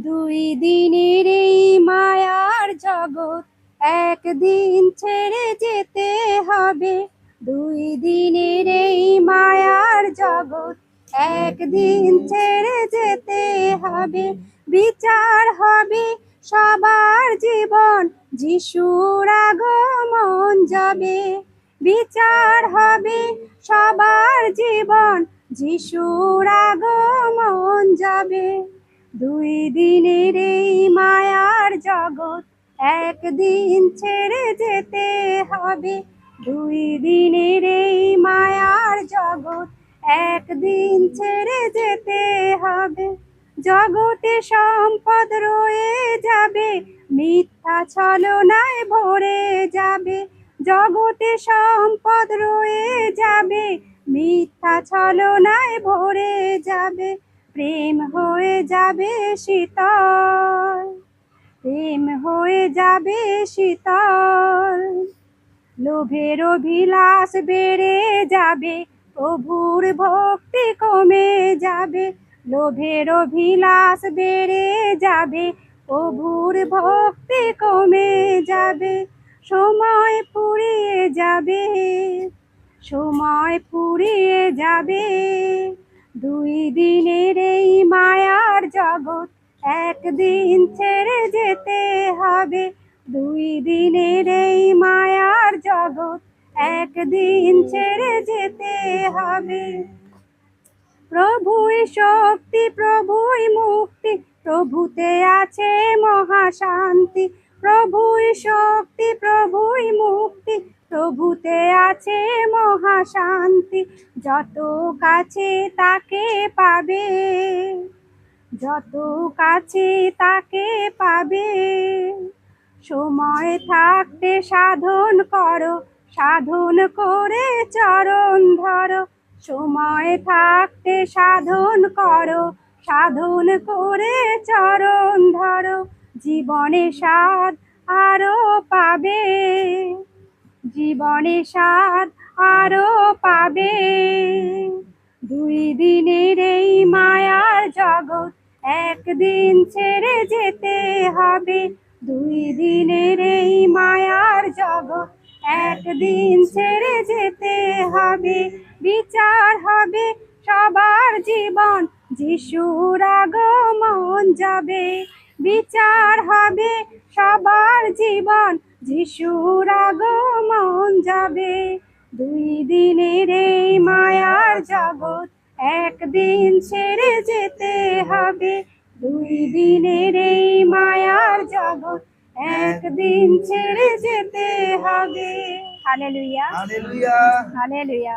দুই দিনের এই মায়ার জগৎ একদিন ছেড়ে যেতে হবে। দুই দিনের এই মায়ার জগৎ একদিন ছেড়ে যেতে হবে। বিচার হবে সবার জীবন, যিশুর আগমন যাবে। বিচার হবে সবার জীবন, যিশুর আগমন যাবে। দুই দিনের এই মায়ার জগৎ একদিন ছেড়ে যেতে হবে। দুই দিনের এই মায়ার জগৎ একদিন ছেড়ে যেতে হবে। জগতে সম্পদ রয়ে যাবে, মিথ্যা ছলনায় ভরে যাবে। জগতে সম্পদ রয়ে যাবে, মিথ্যা ছলনায় ভরে যাবে। প্রেম হয়ে যাবে শীতল, প্রেম হয়ে যাবে শীতল। লোভের অভিলাষ বেড়ে যাবে, প্রভুর ভক্তি কমে যাবে। লোভের অভিলাষ বেড়ে যাবে, প্রভুর ভক্তি কমে যাবে। সময় ফুরিয়ে যাবে, সময় ফুরিয়ে যাবে। দুই দিনের এই মায়ার জগৎ একদিন ছেড়ে যেতে হবে। দুই দিনের এই মায়ার জগৎ একদিন ছেড়ে যেতে হবে। প্রভুই শক্তি, প্রভুই মুক্তি, প্রভুতে আছে মহাশান্তি। প্রভুই শক্তি, প্রভুই মুক্তি, প্রভুতে আছে মহাশান্তি। যত কাছে তাকে পাবে, যত কাছে তাকে পাবে। সময় থাকতে সাধন করো, সাধন করে চরণ ধরো। সময় থাকতে সাধন করো, সাধন করে চরণ ধরো। জীবনে স্বাদ আরো পাবে, জীবনে স্বাদ আরো পাবে। দুই দিনের এই মায়ার জগৎ একদিন ছেড়ে যেতে হবে। দুই দিনের এই মায়ার জগৎ একদিন ছেড়ে যেতে হবে। বিচার হবে সবার জীবন, যিশুর আগমন যাবে। বিচার হবে সবার জীবন, যিশুর আগমন যাবে। দুই দিনের এই মায়ার জগৎ একদিন ছেড়ে যেতে হবে। দুই দিনের এই মায়ার জগৎ একদিন ছেড়ে যেতে হবে। Hallelujah, hallelujah, hallelujah.